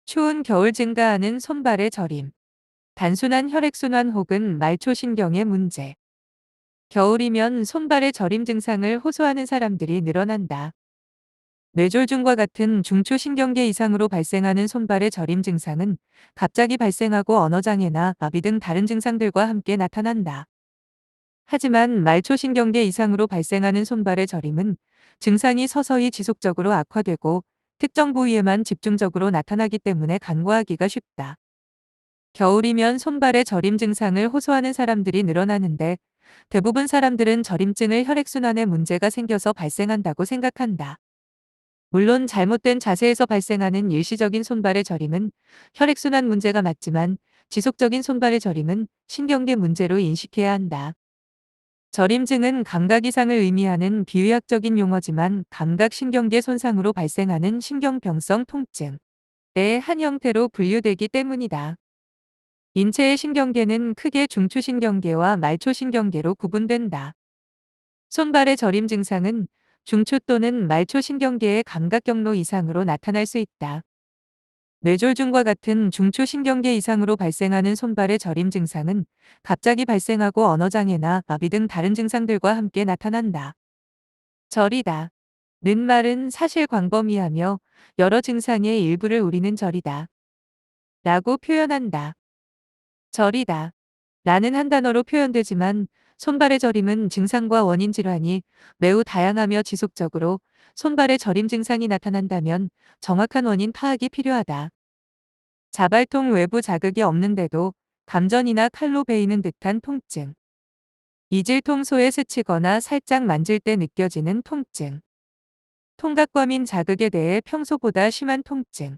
추운 겨울 증가하는 손발의 저림, 단순한 혈액순환 혹은 말초신경의 문제. 겨울이면 손발의 저림 증상을 호소하는 사람들이 늘어난다. 뇌졸중과 같은 중추신경계 이상으로 발생하는 손발의 저림 증상은 갑자기 발생하고 언어장애나 마비 등 다른 증상들과 함께 나타난다. 하지만 말초신경계 이상으로 발생하는 손발의 저림은 증상이 서서히 지속적으로 악화되고 특정 부위에만 집중적으로 나타나기 때문에 간과하기가 쉽다. 겨울이면 손발의 저림 증상을 호소하는 사람들이 늘어나는데 대부분 사람들은 저림증을 혈액순환에 문제가 생겨서 발생한다고 생각한다. 물론 잘못된 자세에서 발생하는 일시적인 손발의 저림은 혈액순환 문제가 맞지만 지속적인 손발의 저림은 신경계 문제로 인식해야 한다. 저림증은 감각 이상을 의미하는 비의학적인 용어지만 감각신경계 손상으로 발생하는 신경병성 통증의 한 형태로 분류되기 때문이다. 인체의 신경계는 크게 중추신경계와 말초신경계로 구분된다. 손발의 저림 증상은 중추 또는 말초신경계의 감각 경로 이상으로 나타날 수 있다. 뇌졸중과 같은 중추신경계 이상으로 발생하는 손발의 저림 증상은 갑자기 발생하고 언어장애나 마비 등 다른 증상들과 함께 나타난다. 저리다. 는 말은 사실 광범위하며 여러 증상의 일부를 우리는 저리다. 라고 표현한다. 저리다. 라는 한 단어로 표현되지만 손발의 저림은 증상과 원인 질환이 매우 다양하며 지속적으로 손발의 저림 증상이 나타난다면 정확한 원인 파악이 필요하다. 자발통 외부 자극이 없는데도 감전이나 칼로 베이는 듯한 통증. 이질통소에 스치거나 살짝 만질 때 느껴지는 통증. 통각과민 자극에 대해 평소보다 심한 통증.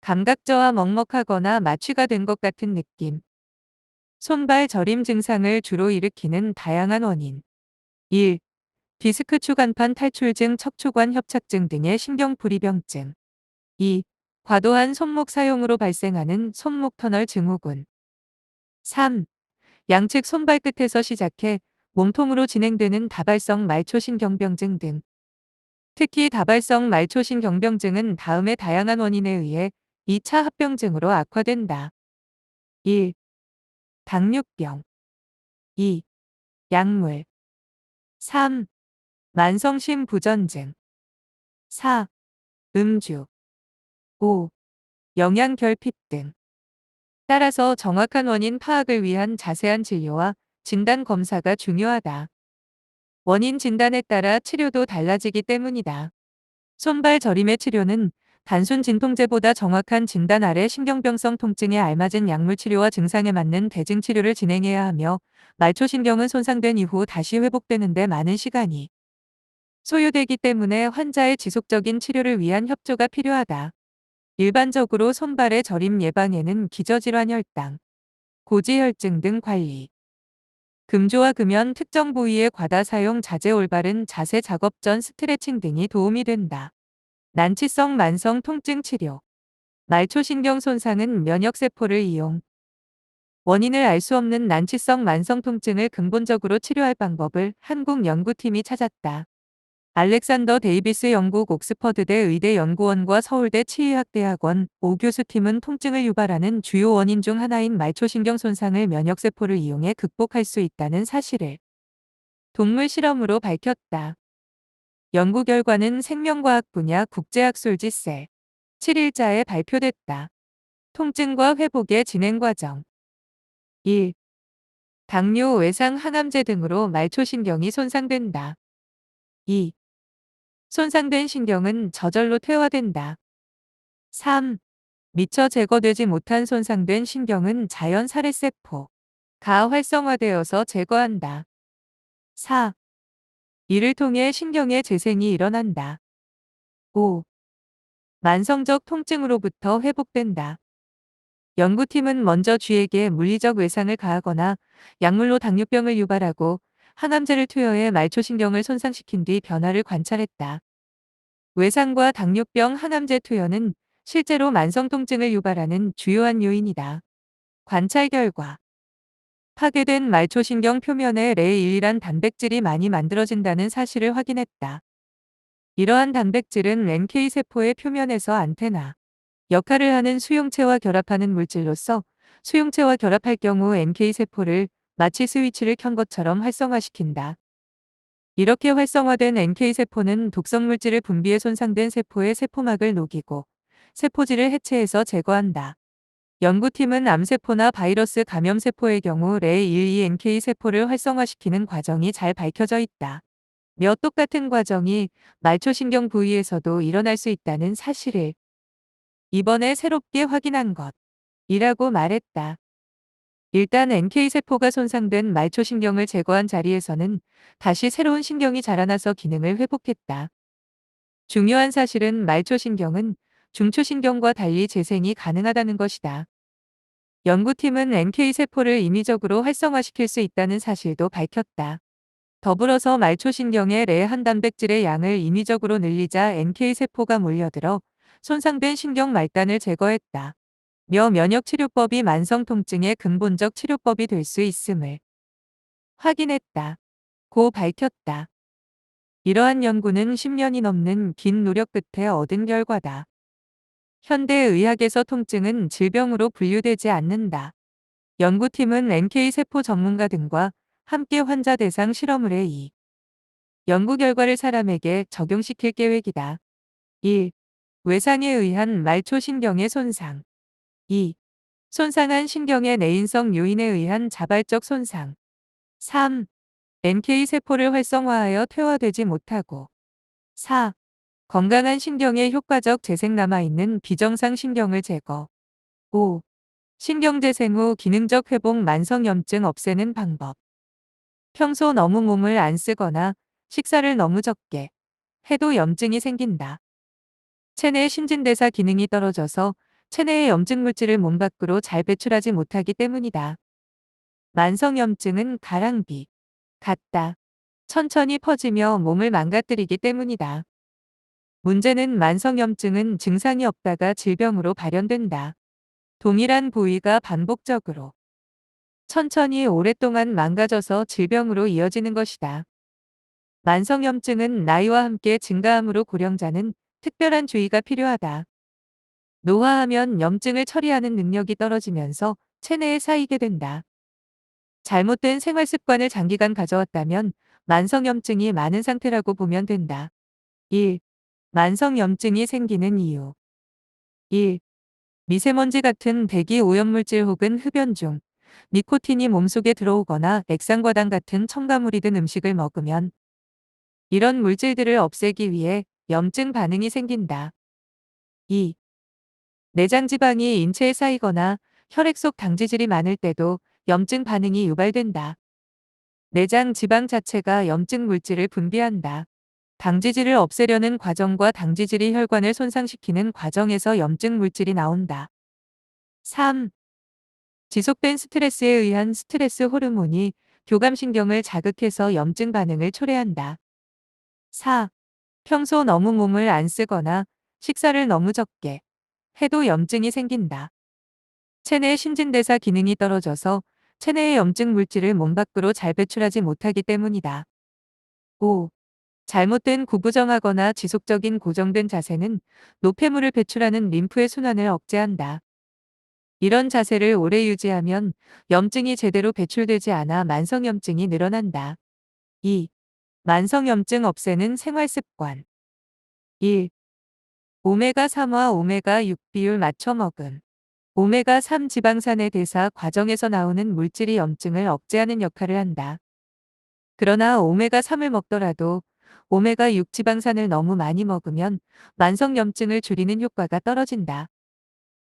감각저하 먹먹하거나 마취가 된 것 같은 느낌. 손발 저림 증상을 주로 일으키는 다양한 원인. 1. 디스크 추간판 탈출증 척추관 협착증 등의 신경불이병증. 2. 과도한 손목 사용으로 발생하는 손목 터널 증후군. 3. 양측 손발끝에서 시작해 몸통으로 진행되는 다발성 말초신경병증 등. 특히 다발성 말초신경병증은 다음의 다양한 원인에 의해 2차 합병증으로 악화된다. 1. 당뇨병. 2. 약물. 3. 만성심 부전증. 4. 음주. 5. 영양결핍 등. 따라서 정확한 원인 파악을 위한 자세한 진료와 진단 검사가 중요하다. 원인 진단에 따라 치료도 달라지기 때문이다. 손발 저림의 치료는 단순 진통제보다 정확한 진단 아래 신경병성 통증에 알맞은 약물 치료와 증상에 맞는 대증 치료를 진행해야 하며 말초신경은 손상된 이후 다시 회복되는 데 많은 시간이 소요되기 때문에 환자의 지속적인 치료를 위한 협조가 필요하다. 일반적으로 손발의 저림 예방에는 기저질환 혈당, 고지혈증 등 관리, 금조와 금연 특정 부위의 과다 사용 자제 올바른 자세 작업 전 스트레칭 등이 도움이 된다. 난치성 만성 통증 치료. 말초신경 손상은 면역세포를 이용. 원인을 알 수 없는 난치성 만성 통증을 근본적으로 치료할 방법을 한국 연구팀이 찾았다. 알렉산더 데이비스 영국 옥스퍼드대 의대 연구원과 서울대 치의학대학원 오 교수팀은 통증을 유발하는 주요 원인 중 하나인 말초신경 손상을 면역세포를 이용해 극복할 수 있다는 사실을 동물 실험으로 밝혔다. 연구 결과는 생명과학 분야 국제학술지 7일자에 발표됐다. 통증과 회복의 진행 과정. 1. 당뇨, 외상, 항암제 등으로 말초신경이 손상된다. 2. 손상된 신경은 저절로 퇴화된다. 3. 미처 제거되지 못한 손상된 신경은 자연 살해세포가 활성화되어서 제거한다. 4. 이를 통해 신경의 재생이 일어난다. 5. 만성적 통증으로부터 회복된다. 연구팀은 먼저 쥐에게 물리적 외상을 가하거나 약물로 당뇨병을 유발하고 항암제를 투여해 말초신경을 손상시킨 뒤 변화를 관찰했다. 외상과 당뇨병 항암제 투여는 실제로 만성 통증을 유발하는 주요한 요인이다. 관찰 결과 파괴된 말초신경 표면에 레1이란 단백질이 많이 만들어진다는 사실을 확인했다. 이러한 단백질은 NK세포의 표면에서 안테나, 역할을 하는 수용체와 결합하는 물질로서 수용체와 결합할 경우 NK세포를 마치 스위치를 켠 것처럼 활성화시킨다. 이렇게 활성화된 NK세포는 독성 물질을 분비해 손상된 세포의 세포막을 녹이고 세포질을 해체해서 제거한다. 연구팀은 암세포나 바이러스 감염세포의 경우 레12 NK세포를 활성화시키는 과정이 잘 밝혀져 있다. 며 똑같은 과정이 말초신경 부위에서도 일어날 수 있다는 사실을 이번에 새롭게 확인한 것이라고 말했다. 일단 NK세포가 손상된 말초신경을 제거한 자리에서는 다시 새로운 신경이 자라나서 기능을 회복했다. 중요한 사실은 말초신경은 중초신경과 달리 재생이 가능하다는 것이다. 연구팀은 NK세포를 인위적으로 활성화시킬 수 있다는 사실도 밝혔다. 더불어서 말초신경의 레한 단백질의 양을 인위적으로 늘리자 NK세포가 몰려들어 손상된 신경 말단을 제거했다. 며 면역치료법이 만성 통증의 근본적 치료법이 될 수 있음을 확인했다. 고 밝혔다. 이러한 연구는 10년이 넘는 긴 노력 끝에 얻은 결과다. 현대의학에서 통증은 질병으로 분류되지 않는다. 연구팀은 NK세포 전문가 등과 함께 환자 대상 실험을 해 이 연구 결과를 사람에게 적용시킬 계획이다. 1. 외상에 의한 말초신경의 손상. 2. 손상한 신경의 내인성 요인에 의한 자발적 손상. 3. NK세포를 활성화하여 퇴화되지 못하고. 4. 건강한 신경의 효과적 재생 남아있는 비정상 신경을 제거. 5. 신경재생 후 기능적 회복 만성염증 없애는 방법. 평소 너무 몸을 안 쓰거나 식사를 너무 적게 해도 염증이 생긴다. 체내 신진대사 기능이 떨어져서 체내의 염증 물질을 몸 밖으로 잘 배출하지 못하기 때문이다. 만성염증은 가랑비 같다. 천천히 퍼지며 몸을 망가뜨리기 때문이다. 문제는 만성염증은 증상이 없다가 질병으로 발현된다. 동일한 부위가 반복적으로 천천히 오랫동안 망가져서 질병으로 이어지는 것이다. 만성염증은 나이와 함께 증가하므로 고령자는 특별한 주의가 필요하다. 노화하면 염증을 처리하는 능력이 떨어지면서 체내에 쌓이게 된다. 잘못된 생활 습관을 장기간 가져왔다면 만성염증이 많은 상태라고 보면 된다. 1. 만성염증이 생기는 이유. 1. 미세먼지 같은 대기 오염물질 혹은 흡연 중 니코틴이 몸속에 들어오거나 액상과당 같은 첨가물이 든 음식을 먹으면 이런 물질들을 없애기 위해 염증 반응이 생긴다. 2. 내장 지방이 인체에 쌓이거나 혈액 속 당지질이 많을 때도 염증 반응이 유발된다. 내장 지방 자체가 염증 물질을 분비한다. 당지질을 없애려는 과정과 당지질이 혈관을 손상시키는 과정에서 염증 물질이 나온다. 3. 지속된 스트레스에 의한 스트레스 호르몬이 교감신경을 자극해서 염증 반응을 초래한다. 4. 평소 너무 몸을 안 쓰거나 식사를 너무 적게 해도 염증이 생긴다. 체내 신진대사 기능이 떨어져서 체내의 염증 물질을 몸 밖으로 잘 배출하지 못하기 때문이다. 5. 잘못된 구부정하거나 지속적인 고정된 자세는 노폐물을 배출하는 림프의 순환을 억제한다. 이런 자세를 오래 유지하면 염증이 제대로 배출되지 않아 만성염증이 늘어난다. 2. 만성염증 없애는 생활습관. 1. 오메가3와 오메가6 비율 맞춰 먹음. 오메가3 지방산의 대사 과정에서 나오는 물질이 염증을 억제하는 역할을 한다. 그러나 오메가3을 먹더라도 오메가6 지방산을 너무 많이 먹으면 만성염증을 줄이는 효과가 떨어진다.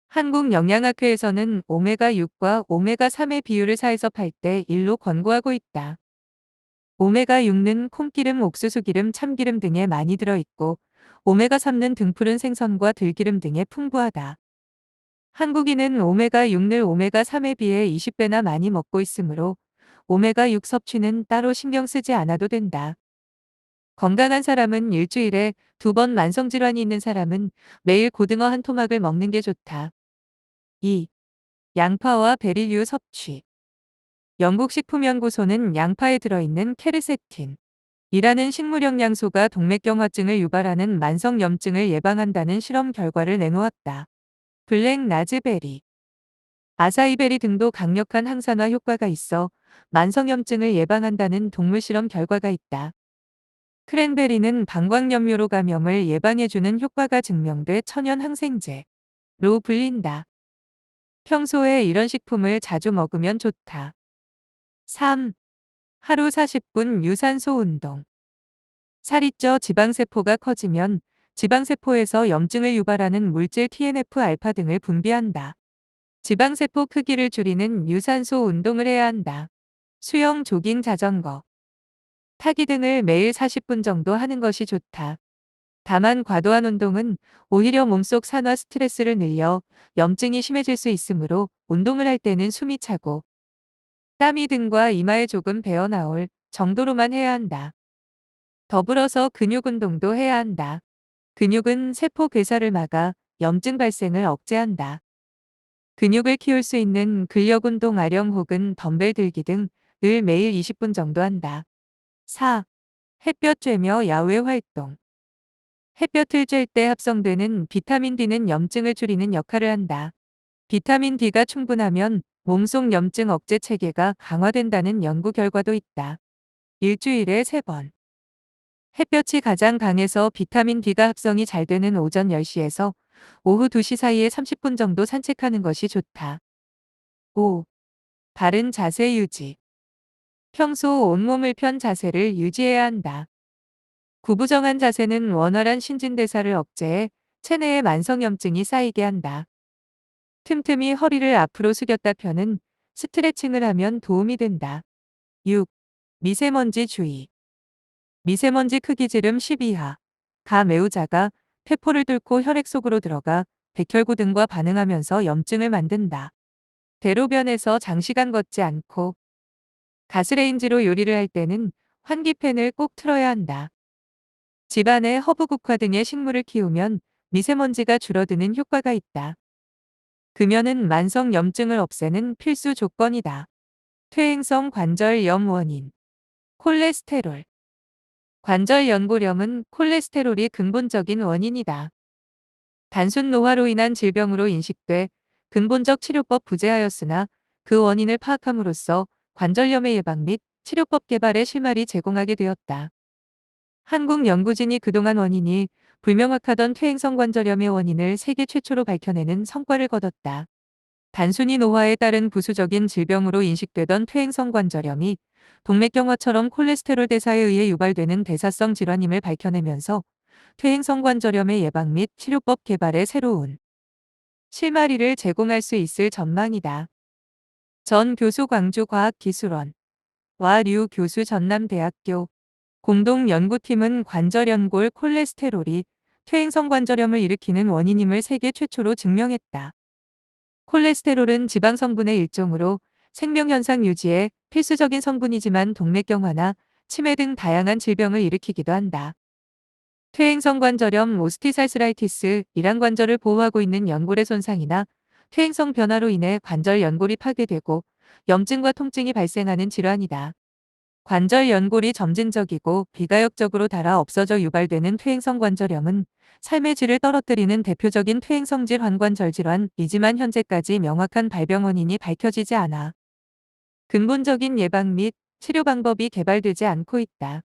한국영양학회에서는 오메가6과 오메가3의 비율을 4에서 8대 1로 권고하고 있다. 오메가6는 콩기름, 옥수수기름, 참기름 등에 많이 들어있고 오메가3는 등푸른 생선과 들기름 등에 풍부하다. 한국인은 오메가6를 오메가3에 비해 20배나 많이 먹고 있으므로 오메가6 섭취는 따로 신경 쓰지 않아도 된다. 건강한 사람은 일주일에 2번, 만성질환이 있는 사람은 매일 고등어 한 토막을 먹는 게 좋다. 2. 양파와 베리류 섭취. 영국 식품연구소는 양파에 들어있는 케르세틴 이라는 식물영양소가 동맥경화증을 유발하는 만성염증을 예방한다는 실험 결과를 내놓았다. 블랙 라즈베리, 아사이베리 등도 강력한 항산화 효과가 있어 만성염증을 예방한다는 동물 실험 결과가 있다. 크랜베리는 방광염류로 감염을 예방해주는 효과가 증명돼 천연 항생제로 불린다. 평소에 이런 식품을 자주 먹으면 좋다. 3. 하루 40분 유산소 운동. 살이 쪄 지방세포가 커지면 지방세포에서 염증을 유발하는 물질 TNF-알파 등을 분비한다. 지방세포 크기를 줄이는 유산소 운동을 해야 한다. 수영, 조깅, 자전거, 타기 등을 매일 40분 정도 하는 것이 좋다. 다만 과도한 운동은 오히려 몸속 산화 스트레스를 늘려 염증이 심해질 수 있으므로 운동을 할 때는 숨이 차고 땀이 등과 이마에 조금 배어 나올 정도로만 해야 한다. 더불어서 근육 운동도 해야 한다. 근육은 세포 괴사를 막아 염증 발생을 억제한다. 근육을 키울 수 있는 근력 운동 아령 혹은 덤벨 들기 등을 매일 20분 정도 한다. 4. 햇볕 쬐며 야외 활동. 햇볕을 쬐을 때 합성되는 비타민 D는 염증을 줄이는 역할을 한다. 비타민 D가 충분하면 몸속 염증 억제 체계가 강화된다는 연구 결과도 있다. 일주일에 3번. 햇볕이 가장 강해서 비타민 D가 합성이 잘 되는 오전 10시에서 오후 2시 사이에 30분 정도 산책하는 것이 좋다. 5. 바른 자세 유지. 평소 온몸을 편 자세를 유지해야 한다. 구부정한 자세는 원활한 신진대사를 억제해 체내에 만성염증이 쌓이게 한다. 틈틈이 허리를 앞으로 숙였다 펴는 스트레칭을 하면 도움이 된다. 6. 미세먼지 주의. 미세먼지 크기 지름 10 이하. 가 매우 작아 폐포를 뚫고 혈액 속으로 들어가 백혈구 등과 반응하면서 염증을 만든다. 대로변에서 장시간 걷지 않고 가스레인지로 요리를 할 때는 환기팬을 꼭 틀어야 한다. 집안에 허브국화 등의 식물을 키우면 미세먼지가 줄어드는 효과가 있다. 금연은 만성 염증을 없애는 필수 조건이다. 퇴행성 관절염 원인. 콜레스테롤. 관절 연골염은 콜레스테롤이 근본적인 원인이다. 단순 노화로 인한 질병으로 인식돼 근본적 치료법 부재하였으나 그 원인을 파악함으로써 관절염의 예방 및 치료법 개발에 실마리 제공하게 되었다. 한국 연구진이 그동안 원인이 불명확하던 퇴행성 관절염의 원인을 세계 최초로 밝혀내는 성과를 거뒀다. 단순히 노화에 따른 부수적인 질병으로 인식되던 퇴행성 관절염이 동맥경화처럼 콜레스테롤 대사에 의해 유발되는 대사성 질환임을 밝혀내면서 퇴행성 관절염의 예방 및 치료법 개발에 새로운 실마리를 제공할 수 있을 전망이다. 전 교수 광주과학기술원 와류 교수 전남대학교 공동연구팀은 관절연골 콜레스테롤이 퇴행성 관절염을 일으키는 원인임을 세계 최초로 증명했다. 콜레스테롤은 지방 성분의 일종으로 생명현상 유지에 필수적인 성분이지만 동맥경화나 치매 등 다양한 질병을 일으키기도 한다. 퇴행성 관절염 오스티살스라이티스, 이란 관절을 보호하고 있는 연골의 손상이나 퇴행성 변화로 인해 관절 연골이 파괴되고 염증과 통증이 발생하는 질환이다. 관절 연골이 점진적이고 비가역적으로 닳아 없어져 유발되는 퇴행성 관절염은 삶의 질을 떨어뜨리는 대표적인 퇴행성질 환관절 질환이지만 현재까지 명확한 발병 원인이 밝혀지지 않아 근본적인 예방 및 치료 방법이 개발되지 않고 있다.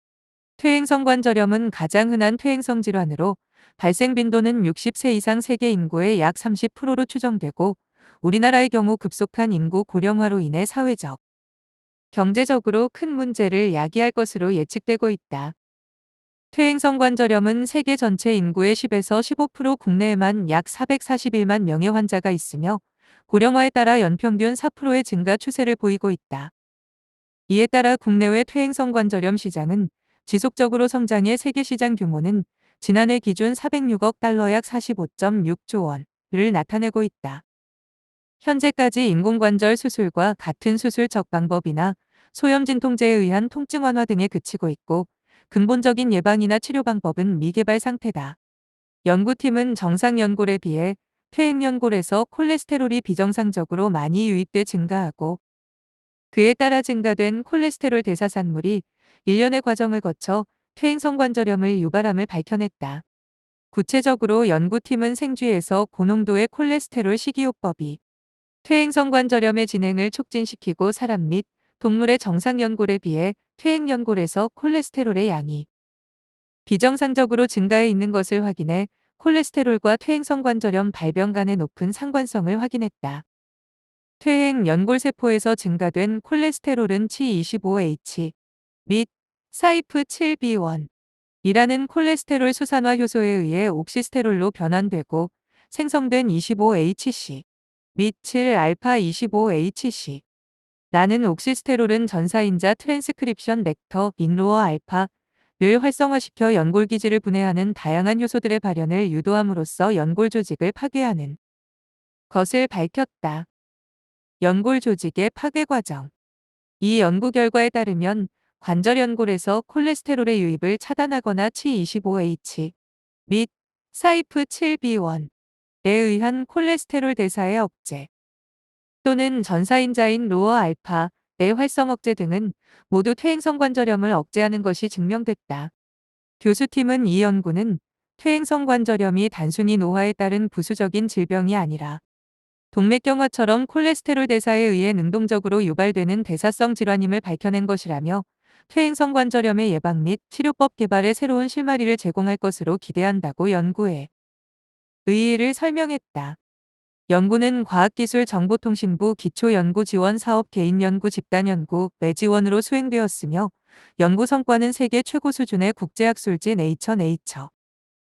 퇴행성 관절염은 가장 흔한 퇴행성 질환으로 발생 빈도는 60세 이상 세계 인구의 약 30%로 추정되고 우리나라의 경우 급속한 인구 고령화로 인해 사회적, 경제적으로 큰 문제를 야기할 것으로 예측되고 있다. 퇴행성 관절염은 세계 전체 인구의 10에서 15%, 국내에만 약 441만 명의 환자가 있으며 고령화에 따라 연평균 4%의 증가 추세를 보이고 있다. 이에 따라 국내외 퇴행성 관절염 시장은 지속적으로 성장해 세계 시장 규모는 지난해 기준 406억 달러 약 45.6조 원을 나타내고 있다. 현재까지 인공관절 수술과 같은 수술적 방법이나 소염 진통제에 의한 통증 완화 등에 그치고 있고 근본적인 예방이나 치료 방법은 미개발 상태다. 연구팀은 정상 연골에 비해 퇴행 연골에서 콜레스테롤이 비정상적으로 많이 유입돼 증가하고 그에 따라 증가된 콜레스테롤 대사산물이 일련의 과정을 거쳐 퇴행성 관절염을 유발함을 밝혀냈다. 구체적으로 연구팀은 생쥐에서 고농도의 콜레스테롤 식이요법이 퇴행성관절염의 진행을 촉진시키고 사람 및 동물의 정상 연골에 비해 퇴행 연골에서 콜레스테롤의 양이 비정상적으로 증가해 있는 것을 확인해 콜레스테롤과 퇴행성관절염 발병 간의 높은 상관성을 확인했다. 퇴행 연골세포에서 증가된 콜레스테롤은 CH25H 및 사이프7B1 이라는 콜레스테롤 수산화 효소에 의해 옥시스테롤로 변환되고 생성된 25HC 및 7알파25HC 라는 옥시스테롤은 전사인자 트랜스크립션 렉터 인로어 알파를 활성화시켜 연골 기질을 분해하는 다양한 효소들의 발현을 유도함으로써 연골 조직을 파괴하는 것을 밝혔다. 연골 조직의 파괴 과정. 이 연구 결과에 따르면 관절 연골에서 콜레스테롤의 유입을 차단하거나 CH25H 및 사이프7B1에 의한 콜레스테롤 대사의 억제 또는 전사인자인 로어 알파의 활성 억제 등은 모두 퇴행성관절염을 억제하는 것이 증명됐다. 교수팀은 이 연구는 퇴행성관절염이 단순히 노화에 따른 부수적인 질병이 아니라 동맥경화처럼 콜레스테롤 대사에 의해 능동적으로 유발되는 대사성 질환임을 밝혀낸 것이라며 퇴행성관절염의 예방 및 치료법 개발에 새로운 실마리를 제공할 것으로 기대한다고 연구에 의의를 설명했다. 연구는 과학기술정보통신부 기초연구지원사업 개인연구 집단연구의 지원으로 수행되었으며 연구 성과는 세계 최고 수준의 국제학술지 네이처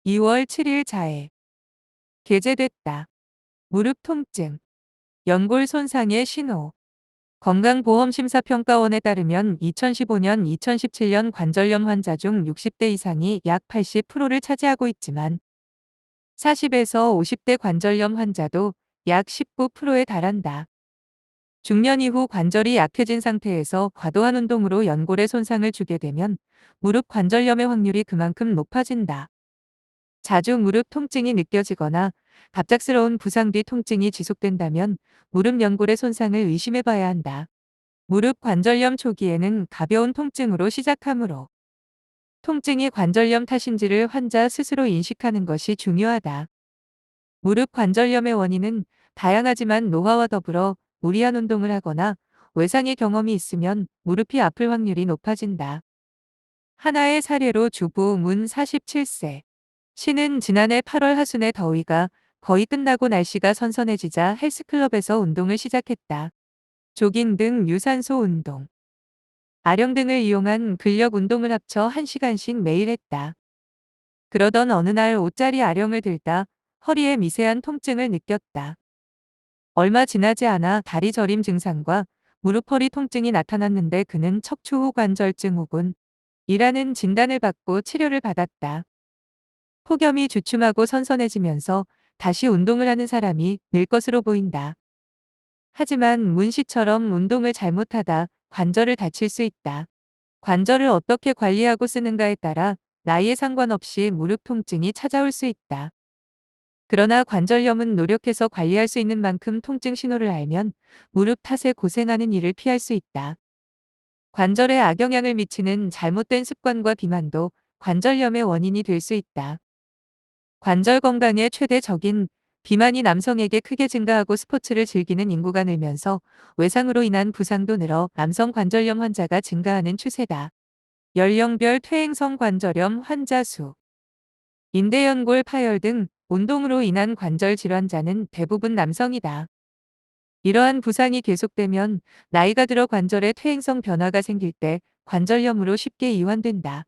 2월 7일 자에 게재됐다. 무릎 통증, 연골 손상의 신호. 건강보험심사평가원에 따르면 2015년, 2017년 관절염 환자 중 60대 이상이 약 80%를 차지하고 있지만 40에서 50대 관절염 환자도 약 19%에 달한다. 중년 이후 관절이 약해진 상태에서 과도한 운동으로 연골에 손상을 주게 되면 무릎 관절염의 확률이 그만큼 높아진다. 자주 무릎 통증이 느껴지거나 갑작스러운 부상 뒤 통증이 지속된다면 무릎 연골의 손상을 의심해 봐야 한다. 무릎 관절염 초기에는 가벼운 통증으로 시작하므로 통증이 관절염 탓인지를 환자 스스로 인식하는 것이 중요하다. 무릎 관절염의 원인은 다양하지만 노화와 더불어 무리한 운동을 하거나 외상의 경험이 있으면 무릎이 아플 확률이 높아진다. 하나의 사례로 주부 문 47세 씨는 지난해 8월 하순에 더위가 거의 끝나고 날씨가 선선해지자 헬스클럽에서 운동을 시작했다. 조깅 등 유산소 운동, 아령 등을 이용한 근력 운동을 합쳐 1시간씩 매일 했다. 그러던 어느 날 옷자리 아령을 들다 허리에 미세한 통증을 느꼈다. 얼마 지나지 않아 다리 저림 증상과 무릎 허리 통증이 나타났는데 그는 척추후 관절증 후군 이라는 진단을 받고 치료를 받았다. 폭염이 주춤하고 선선해지면서 다시 운동을 하는 사람이 늘 것으로 보인다. 하지만 문 씨처럼 운동을 잘못하다 관절을 다칠 수 있다. 관절을 어떻게 관리하고 쓰는가에 따라 나이에 상관없이 무릎 통증이 찾아올 수 있다. 그러나 관절염은 노력해서 관리할 수 있는 만큼 통증 신호를 알면 무릎 탓에 고생하는 일을 피할 수 있다. 관절에 악영향을 미치는 잘못된 습관과 비만도 관절염의 원인이 될 수 있다. 관절 건강에 최대적인 비만이 남성에게 크게 증가하고 스포츠를 즐기는 인구가 늘면서 외상으로 인한 부상도 늘어 남성 관절염 환자가 증가하는 추세다. 연령별 퇴행성 관절염 환자 수, 인대연골 파열 등 운동으로 인한 관절 질환자는 대부분 남성이다. 이러한 부상이 계속되면 나이가 들어 관절에 퇴행성 변화가 생길 때 관절염으로 쉽게 이완된다.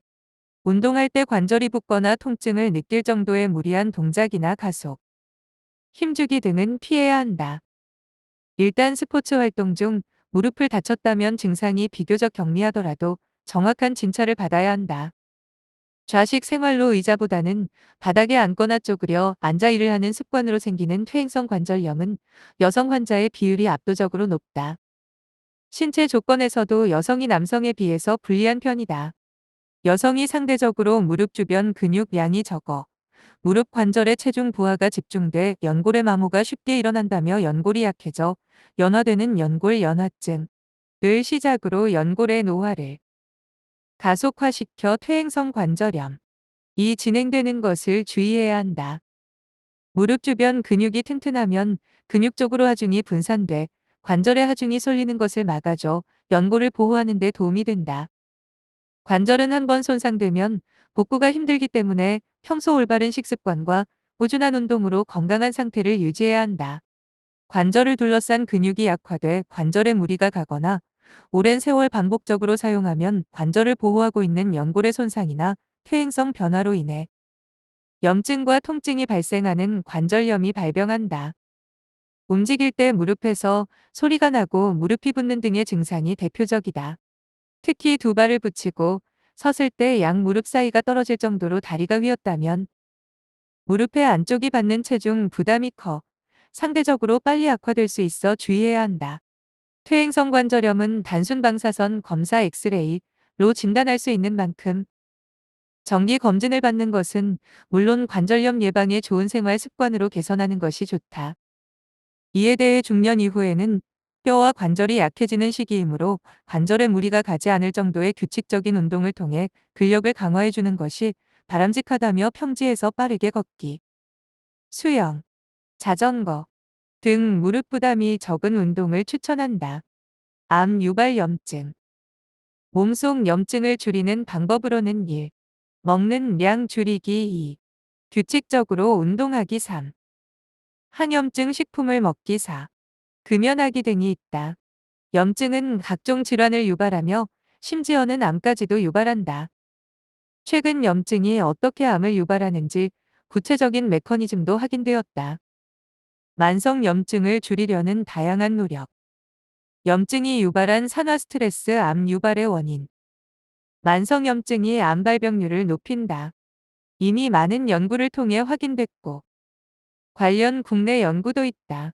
운동할 때 관절이 붓거나 통증을 느낄 정도의 무리한 동작이나 가속, 힘주기 등은 피해야 한다. 일단 스포츠 활동 중 무릎을 다쳤다면 증상이 비교적 경미하더라도 정확한 진찰을 받아야 한다. 좌식 생활로 의자보다는 바닥에 앉거나 쪼그려 앉아 일을 하는 습관으로 생기는 퇴행성 관절염은 여성 환자의 비율이 압도적으로 높다. 신체 조건에서도 여성이 남성에 비해서 불리한 편이다. 여성이 상대적으로 무릎 주변 근육량이 적어 무릎 관절의 체중 부하가 집중돼 연골의 마모가 쉽게 일어난다며 연골이 약해져 연화되는 연골 연화증을 시작으로 연골의 노화를 가속화시켜 퇴행성 관절염, 이 진행되는 것을 주의해야 한다. 무릎 주변 근육이 튼튼하면 근육 쪽으로 하중이 분산돼 관절에 하중이 쏠리는 것을 막아줘 연골을 보호하는 데 도움이 된다. 관절은 한번 손상되면 복구가 힘들기 때문에 평소 올바른 식습관과 꾸준한 운동으로 건강한 상태를 유지해야 한다. 관절을 둘러싼 근육이 약화돼 관절에 무리가 가거나 오랜 세월 반복적으로 사용하면 관절을 보호하고 있는 연골의 손상이나 퇴행성 변화로 인해 염증과 통증이 발생하는 관절염이 발병한다. 움직일 때 무릎에서 소리가 나고 무릎이 붓는 등의 증상이 대표적이다. 특히 두 발을 붙이고 섰을 때 양 무릎 사이가 떨어질 정도로 다리가 휘었다면 무릎의 안쪽이 받는 체중 부담이 커 상대적으로 빨리 악화될 수 있어 주의해야 한다. 퇴행성 관절염은 단순 방사선 검사 엑스레이로 진단할 수 있는 만큼 정기 검진을 받는 것은 물론 관절염 예방에 좋은 생활 습관으로 개선하는 것이 좋다. 이에 대해 중년 이후에는 뼈와 관절이 약해지는 시기이므로 관절에 무리가 가지 않을 정도의 규칙적인 운동을 통해 근력을 강화해 주는 것이 바람직하다며 평지에서 빠르게 걷기, 수영, 자전거 등 무릎 부담이 적은 운동을 추천한다. 암 유발 염증. 몸속 염증을 줄이는 방법으로는 1. 먹는 량 줄이기 2. 규칙적으로 운동하기 3. 항염증 식품을 먹기 4. 금연하기 등이 있다. 염증은 각종 질환을 유발하며 심지어는 암까지도 유발한다. 최근 염증이 어떻게 암을 유발하는지 구체적인 메커니즘도 확인되었다. 만성 염증을 줄이려는 다양한 노력. 염증이 유발한 산화 스트레스 암 유발의 원인. 만성 염증이 암 발병률을 높인다. 이미 많은 연구를 통해 확인됐고 관련 국내 연구도 있다.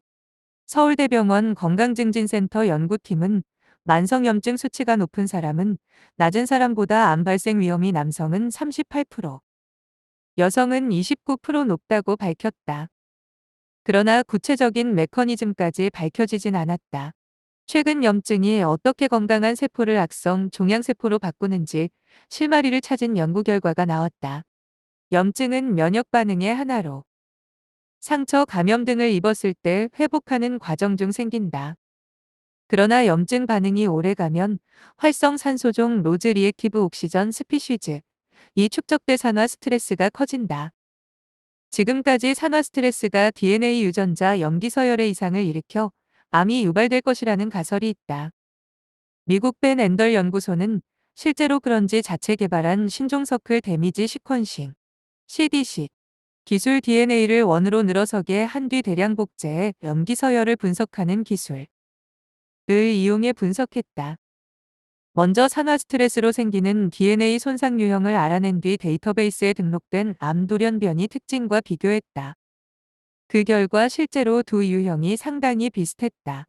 서울대병원 건강증진센터 연구팀은 만성염증 수치가 높은 사람은 낮은 사람보다 암 발생 위험이 남성은 38%, 여성은 29% 높다고 밝혔다. 그러나 구체적인 메커니즘까지 밝혀지진 않았다. 최근 염증이 어떻게 건강한 세포를 악성 종양세포로 바꾸는지 실마리를 찾은 연구 결과가 나왔다. 염증은 면역 반응의 하나로 상처, 감염 등을 입었을 때 회복하는 과정 중 생긴다. 그러나 염증 반응이 오래가면 활성산소종 로즈 리액티브 옥시전 스피시즈 이 축적돼 산화 스트레스가 커진다. 지금까지 산화 스트레스가 DNA 유전자 염기 서열의 이상을 일으켜 암이 유발될 것이라는 가설이 있다. 미국 벤 앤덜 연구소는 실제로 그런지 자체 개발한 신종서클 데미지 시퀀싱 CDC 기술 DNA를 원으로 늘어서게 한 뒤 대량 복제해 염기 서열을 분석하는 기술을 이용해 분석했다. 먼저 산화 스트레스로 생기는 DNA 손상 유형을 알아낸 뒤 데이터베이스에 등록된 암 돌연변이 특징과 비교했다. 그 결과 실제로 두 유형이 상당히 비슷했다.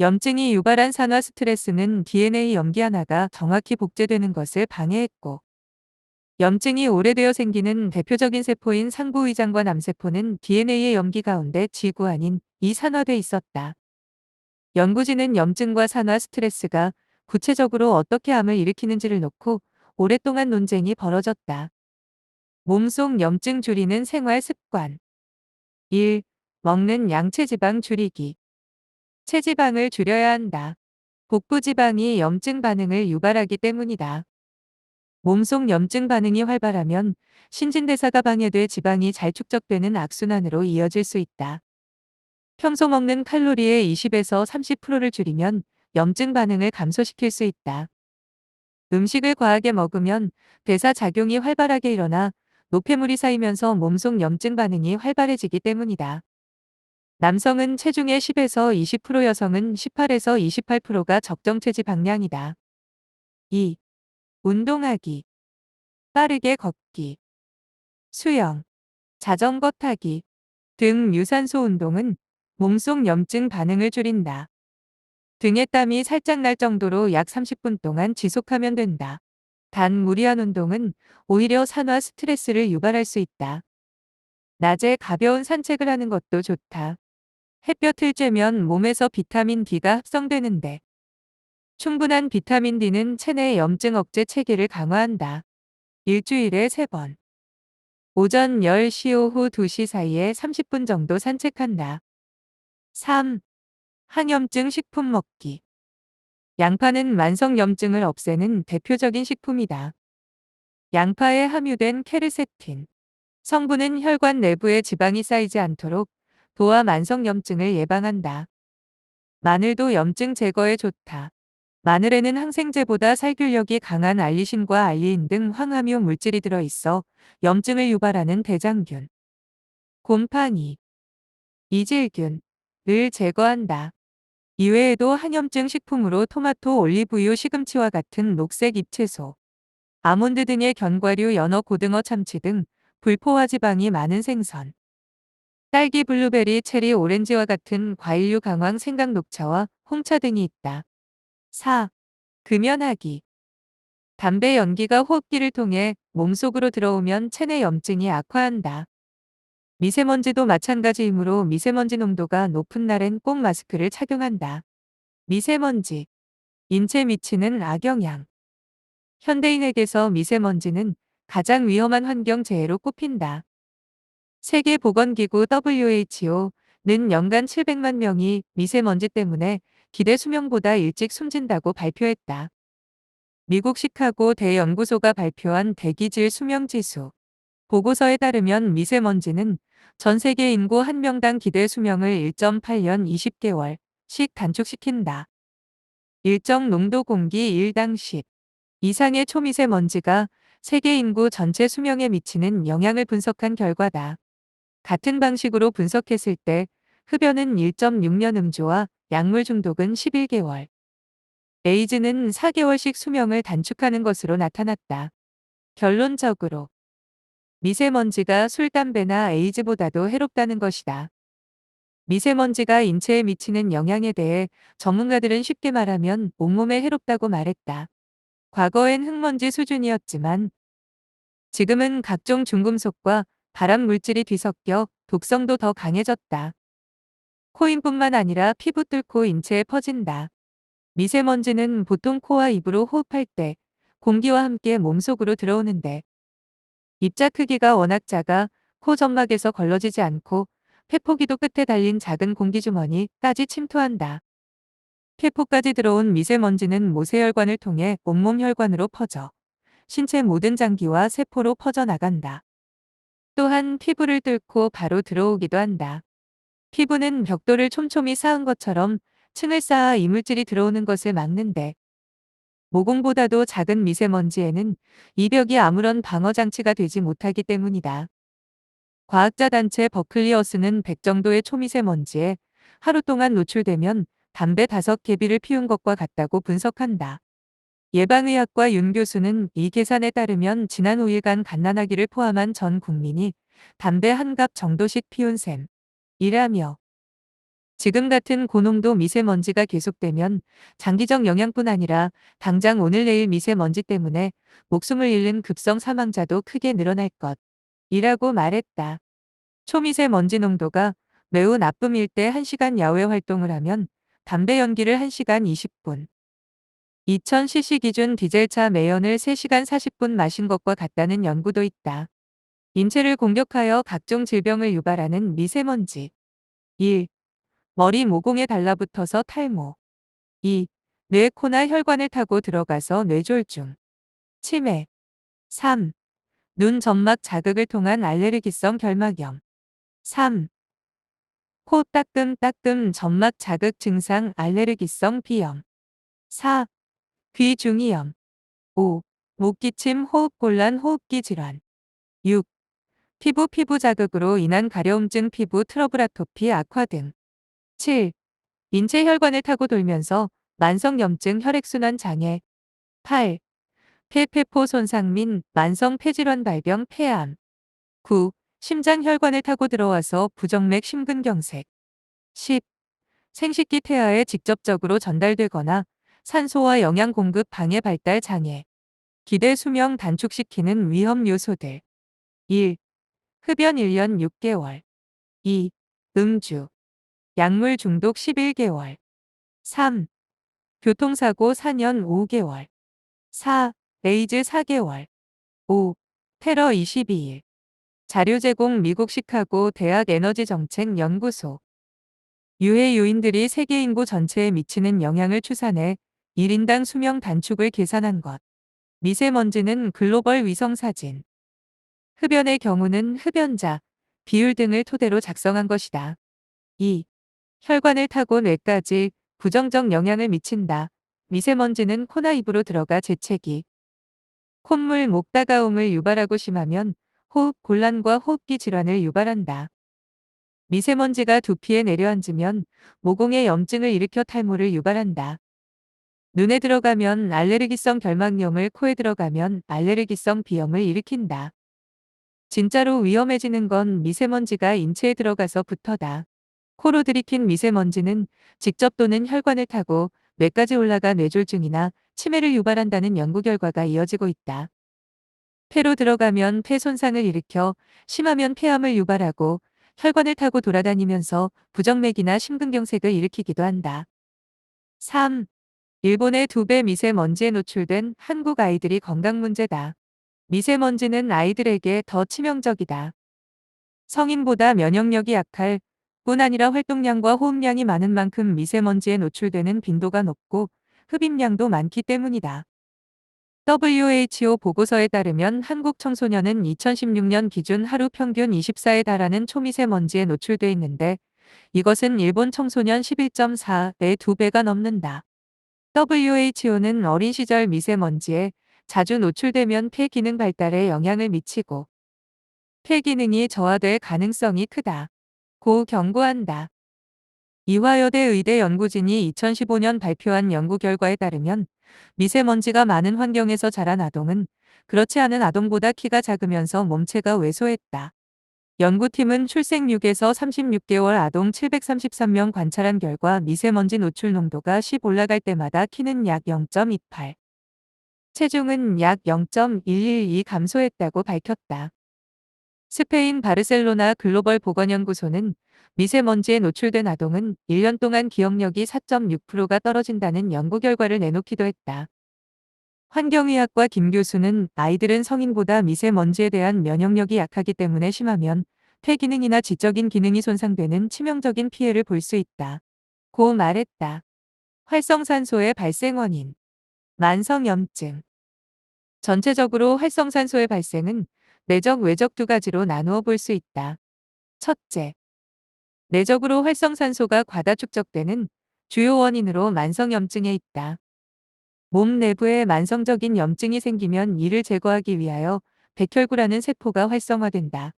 염증이 유발한 산화 스트레스는 DNA 염기 하나가 정확히 복제되는 것을 방해했고, 염증이 오래되어 생기는 대표적인 세포인 상부위장관 암세포는 DNA의 염기 가운데 지구 아닌 이산화돼 있었다. 연구진은 염증과 산화 스트레스가 구체적으로 어떻게 암을 일으키는지를 놓고 오랫동안 논쟁이 벌어졌다. 몸속 염증 줄이는 생활 습관 1. 먹는 양 체지방 줄이기. 체지방을 줄여야 한다. 복부지방이 염증 반응을 유발하기 때문이다. 몸속 염증 반응이 활발하면 신진대사가 방해돼 지방이 잘 축적되는 악순환으로 이어질 수 있다. 평소 먹는 칼로리의 20에서 30%를 줄이면 염증 반응을 감소시킬 수 있다. 음식을 과하게 먹으면 대사 작용이 활발하게 일어나 노폐물이 쌓이면서 몸속 염증 반응이 활발해지기 때문이다. 남성은 체중의 10에서 20%, 여성은 18에서 28%가 적정 체지방량이다. 2. 운동하기. 빠르게 걷기, 수영, 자전거 타기 등 유산소 운동은 몸속 염증 반응을 줄인다. 등에 땀이 살짝 날 정도로 약 30분 동안 지속하면 된다. 단 무리한 운동은 오히려 산화 스트레스를 유발할 수 있다. 낮에 가벼운 산책을 하는 것도 좋다. 햇볕을 쬐면 몸에서 비타민 D가 합성되는데 충분한 비타민 D는 체내 염증 억제 체계를 강화한다. 일주일에 3번 오전 10시 오후 2시 사이에 30분 정도 산책한다. 3. 항염증 식품 먹기. 양파는 만성염증을 없애는 대표적인 식품이다. 양파에 함유된 케르세틴 성분은 혈관 내부에 지방이 쌓이지 않도록 도와 만성염증을 예방한다. 마늘도 염증 제거에 좋다. 마늘에는 항생제보다 살균력이 강한 알리신과 알리인 등 황함유 물질이 들어있어 염증을 유발하는 대장균, 곰팡이, 이질균을 제거한다. 이외에도 항염증 식품으로 토마토, 올리브유, 시금치와 같은 녹색 잎채소, 아몬드 등의 견과류, 연어, 고등어, 참치 등 불포화 지방이 많은 생선, 딸기, 블루베리, 체리, 오렌지와 같은 과일류, 강황, 생강, 녹차와 홍차 등이 있다. 4. 금연하기. 담배 연기가 호흡기를 통해 몸속으로 들어오면 체내 염증이 악화한다. 미세먼지도 마찬가지이므로 미세먼지 농도가 높은 날엔 꼭 마스크를 착용한다. 미세먼지. 인체에 미치는 악영향. 현대인에게서 미세먼지는 가장 위험한 환경 재해로 꼽힌다. 세계보건기구 WHO는 연간 700만 명이 미세먼지 때문에 기대 수명보다 일찍 숨진다고 발표했다. 미국 시카고 대연구소가 발표한 대기질 수명지수 보고서에 따르면 미세먼지는 전 세계 인구 1명당 기대 수명을 1.8년 20개월씩 단축시킨다. 일정 농도 공기 1당 10 이상의 초미세먼지가 세계 인구 전체 수명에 미치는 영향을 분석한 결과다. 같은 방식으로 분석했을 때 흡연은 1.6년, 음주와 약물 중독은 11개월, 에이즈는 4개월씩 수명을 단축하는 것으로 나타났다. 결론적으로 미세먼지가 술, 담배나 에이즈보다도 해롭다는 것이다. 미세먼지가 인체에 미치는 영향에 대해 전문가들은 쉽게 말하면 온몸에 해롭다고 말했다. 과거엔 흙먼지 수준이었지만 지금은 각종 중금속과 발암 물질이 뒤섞여 독성도 더 강해졌다. 코인뿐만 아니라 피부 뚫고 인체에 퍼진다. 미세먼지는 보통 코와 입으로 호흡할 때 공기와 함께 몸속으로 들어오는데 입자 크기가 워낙 작아 코 점막에서 걸러지지 않고 폐포기도 끝에 달린 작은 공기주머니까지 침투한다. 폐포까지 들어온 미세먼지는 모세혈관을 통해 온몸 혈관으로 퍼져 신체 모든 장기와 세포로 퍼져나간다. 또한 피부를 뚫고 바로 들어오기도 한다. 피부는 벽돌을 촘촘히 쌓은 것처럼 층을 쌓아 이물질이 들어오는 것을 막는데 모공보다도 작은 미세먼지에는 이 벽이 아무런 방어 장치가 되지 못하기 때문이다. 과학자 단체 버클리어스는 100 정도의 초미세먼지에 하루 동안 노출되면 담배 5개비를 피운 것과 같다고 분석한다. 예방의학과 윤 교수는 이 계산에 따르면 지난 5일간 갓난아기를 포함한 전 국민이 담배 1갑 정도씩 피운 셈이라며 지금 같은 고농도 미세먼지가 계속되면 장기적 영향뿐 아니라 당장 오늘 내일 미세먼지 때문에 목숨을 잃는 급성 사망자도 크게 늘어날 것이라고 말했다. 초미세먼지 농도가 매우 나쁨일 때 1시간 야외 활동을 하면 담배 연기를 1시간 20분, 2000cc 기준 디젤차 매연을 3시간 40분 마신 것과 같다는 연구도 있다. 인체를 공격하여 각종 질병을 유발하는 미세먼지. 1. 머리 모공에 달라붙어서 탈모. 2. 뇌, 코나 혈관을 타고 들어가서 뇌졸중, 치매. 3. 눈 점막 자극을 통한 알레르기성 결막염. 3. 코 따끔따끔 점막 자극 증상 알레르기성 비염. 4. 귀 중이염. 5. 목기침, 호흡곤란, 호흡기 질환. 6. 피부 자극으로 인한 가려움증, 피부 트러블, 아토피, 악화 등. 7. 인체 혈관을 타고 돌면서 만성염증, 혈액순환 장애. 8. 폐폐포 손상 및 만성 폐질환 발병, 폐암. 9. 심장 혈관을 타고 들어와서 부정맥, 심근경색. 10. 생식기 태아에 직접적으로 전달되거나 산소와 영양 공급 방해, 발달 장애. 기대 수명 단축시키는 위험 요소들. 1. 흡연 1년 6개월. 2. 음주, 약물 중독 11개월. 3. 교통사고 4년 5개월. 4. 에이즈 4개월. 5. 테러 22일. 자료 제공 미국 시카고 대학 에너지 정책 연구소. 유해 요인들이 세계 인구 전체에 미치는 영향을 추산해 1인당 수명 단축을 계산한 것. 미세먼지는 글로벌 위성 사진. 흡연의 경우는 흡연자, 비율 등을 토대로 작성한 것이다. 2. 혈관을 타고 뇌까지 부정적 영향을 미친다. 미세먼지는 코나 입으로 들어가 재채기, 콧물, 목 따가움을 유발하고 심하면 호흡 곤란과 호흡기 질환을 유발한다. 미세먼지가 두피에 내려앉으면 모공에 염증을 일으켜 탈모를 유발한다. 눈에 들어가면 알레르기성 결막염을, 코에 들어가면 알레르기성 비염을 일으킨다. 진짜로 위험해지는 건 미세먼지가 인체에 들어가서부터다. 코로 들이킨 미세먼지는 직접 또는 혈관을 타고 뇌까지 올라가 뇌졸중이나 치매를 유발한다는 연구 결과가 이어지고 있다. 폐로 들어가면 폐 손상을 일으켜 심하면 폐암을 유발하고 혈관을 타고 돌아다니면서 부정맥이나 심근경색을 일으키기도 한다. 3. 일본의 2배 미세먼지에 노출된 한국 아이들이 건강 문제다. 미세먼지는 아이들에게 더 치명적이다. 성인보다 면역력이 약할 뿐 아니라 활동량과 호흡량이 많은 만큼 미세먼지에 노출되는 빈도가 높고 흡입량도 많기 때문이다. WHO 보고서에 따르면 한국 청소년은 2016년 기준 하루 평균 24에 달하는 초미세먼지에 노출돼 있는데 이것은 일본 청소년 11.4의 2배가 넘는다. WHO는 어린 시절 미세먼지에 자주 노출되면 폐 기능 발달에 영향을 미치고 폐 기능이 저하될 가능성이 크다. 고 경고한다. 이화여대 의대 연구진이 2015년 발표한 연구 결과에 따르면 미세먼지가 많은 환경에서 자란 아동은 그렇지 않은 아동보다 키가 작으면서 몸체가 왜소했다. 연구팀은 출생 6에서 36개월 아동 733명 관찰한 결과 미세먼지 노출 농도가 10 올라갈 때마다 키는 약 0.28, 체중은 약 0.112 감소했다고 밝혔다. 스페인 바르셀로나 글로벌 보건연구소는 미세먼지에 노출된 아동은 1년 동안 기억력이 4.6%가 떨어진다는 연구 결과를 내놓기도 했다. 환경의학과 김 교수는 아이들은 성인보다 미세먼지에 대한 면역력이 약하기 때문에 심하면 폐 기능이나 지적인 기능이 손상되는 치명적인 피해를 볼 수 있다. 고 말했다. 활성산소의 발생 원인. 만성염증. 전체적으로 활성산소의 발생은 내적, 외적 두 가지로 나누어 볼 수 있다. 첫째, 내적으로 활성산소가 과다 축적되는 주요 원인으로 만성염증에 있다. 몸 내부에 만성적인 염증이 생기면 이를 제거하기 위하여 백혈구라는 세포가 활성화된다.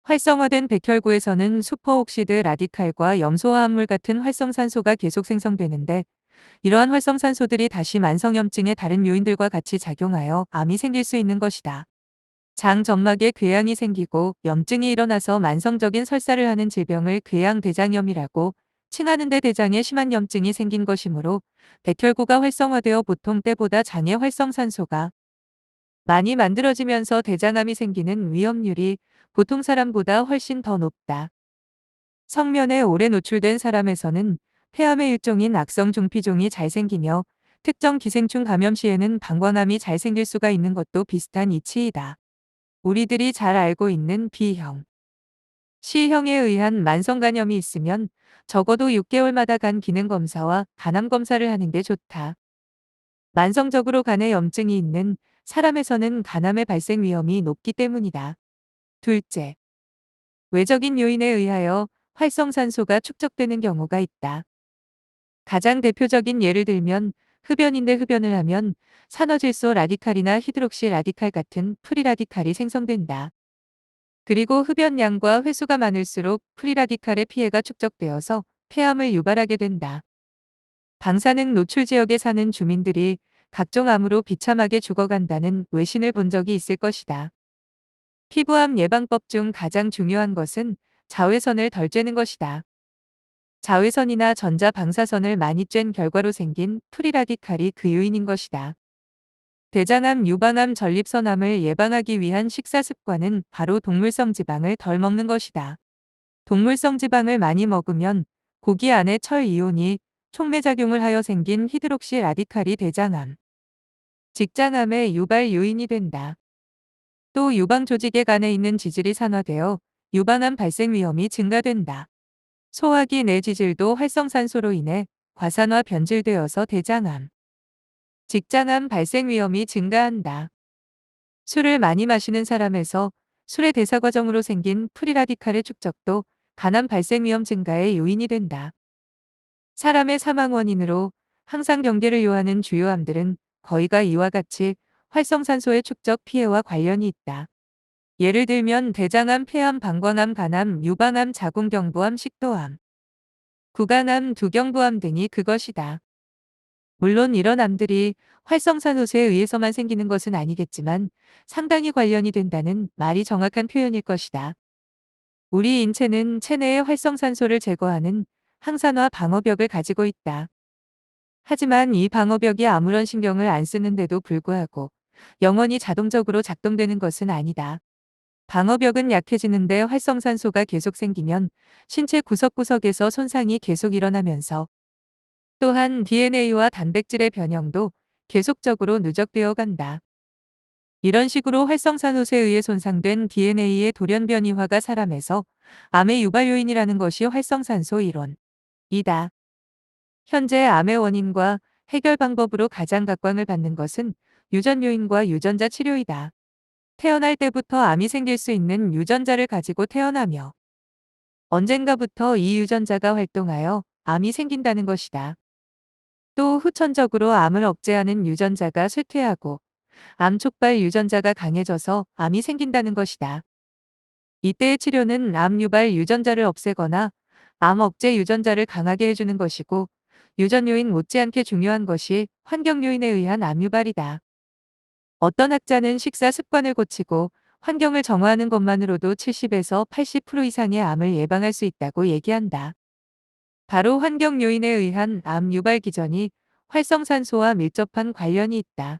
활성화된 백혈구에서는 슈퍼옥시드 라디칼과 염소화합물 같은 활성산소가 계속 생성되는데 이러한 활성산소들이 다시 만성염증의 다른 요인들과 같이 작용하여 암이 생길 수 있는 것이다. 장 점막에 궤양이 생기고 염증이 일어나서 만성적인 설사를 하는 질병을 궤양대장염이라고 칭하는데 대장에 심한 염증이 생긴 것이므로 백혈구가 활성화되어 보통 때보다 장에 활성산소가 많이 만들어지면서 대장암이 생기는 위험률이 보통 사람보다 훨씬 더 높다. 성면에 오래 노출된 사람에서는 폐암의 일종인 악성 중피종이 잘 생기며 특정 기생충 감염 시에는 방광암이 잘 생길 수가 있는 것도 비슷한 이치이다. 우리들이 잘 알고 있는 B형, C형에 의한 만성간염이 있으면 적어도 6개월마다 간 기능검사와 간암검사를 하는 게 좋다. 만성적으로 간에 염증이 있는 사람에서는 간암의 발생 위험이 높기 때문이다. 둘째, 외적인 요인에 의하여 활성산소가 축적되는 경우가 있다. 가장 대표적인 예를 들면 흡연인데 흡연을 하면 산화질소 라디칼이나 히드록시 라디칼 같은 프리라디칼이 생성된다. 그리고 흡연량과 횟수가 많을수록 프리라디칼의 피해가 축적되어서 폐암을 유발하게 된다. 방사능 노출 지역에 사는 주민들이 각종 암으로 비참하게 죽어간다는 외신을 본 적이 있을 것이다. 피부암 예방법 중 가장 중요한 것은 자외선을 덜 쬐는 것이다. 자외선이나 전자방사선을 많이 쬐는 결과로 생긴 프리라디칼이 그 요인인 것이다. 대장암, 유방암, 전립선암을 예방하기 위한 식사 습관은 바로 동물성 지방을 덜 먹는 것이다. 동물성 지방을 많이 먹으면 고기 안에 철 이온이 촉매작용을 하여 생긴 히드록시 라디칼이 대장암, 직장암의 유발 요인이 된다. 또 유방 조직에 간에 있는 지질이 산화되어 유방암 발생 위험이 증가된다. 소화기 내 지질도 활성산소로 인해 과산화 변질되어서 대장암, 직장암 발생 위험이 증가한다. 술을 많이 마시는 사람에서 술의 대사 과정으로 생긴 프리라디칼의 축적도 간암 발생 위험 증가의 요인이 된다. 사람의 사망 원인으로 항상 경계를 요하는 주요 암들은 거의가 이와 같이 활성산소의 축적 피해와 관련이 있다. 예를 들면 대장암, 폐암, 방광암, 간암, 유방암, 자궁경부암, 식도암, 구간암, 두경부암 등이 그것이다. 물론 이런 암들이 활성산소에 의해서만 생기는 것은 아니겠지만 상당히 관련이 된다는 말이 정확한 표현일 것이다. 우리 인체는 체내의 활성산소를 제거하는 항산화 방어벽을 가지고 있다. 하지만 이 방어벽이 아무런 신경을 안 쓰는데도 불구하고 영원히 자동적으로 작동되는 것은 아니다. 방어벽은 약해지는데 활성산소가 계속 생기면 신체 구석구석에서 손상이 계속 일어나면서 또한 DNA와 단백질의 변형도 계속적으로 누적되어 간다. 이런 식으로 활성산소에 의해 손상된 DNA의 돌연 변이화가 사람에서 암의 유발 요인이라는 것이 활성산소 이론이다. 현재 암의 원인과 해결 방법으로 가장 각광을 받는 것은 유전 요인과 유전자 치료이다. 태어날 때부터 암이 생길 수 있는 유전자를 가지고 태어나며 언젠가부터 이 유전자가 활동하여 암이 생긴다는 것이다. 또 후천적으로 암을 억제하는 유전자가 쇠퇴하고 암 촉발 유전자가 강해져서 암이 생긴다는 것이다. 이때의 치료는 암 유발 유전자를 없애거나 암 억제 유전자를 강하게 해주는 것이고 유전 요인 못지않게 중요한 것이 환경 요인에 의한 암 유발이다. 어떤 학자는 식사 습관을 고치고 환경을 정화하는 것만으로도 70에서 80% 이상의 암을 예방할 수 있다고 얘기한다. 바로 환경 요인에 의한 암 유발 기전이 활성산소와 밀접한 관련이 있다.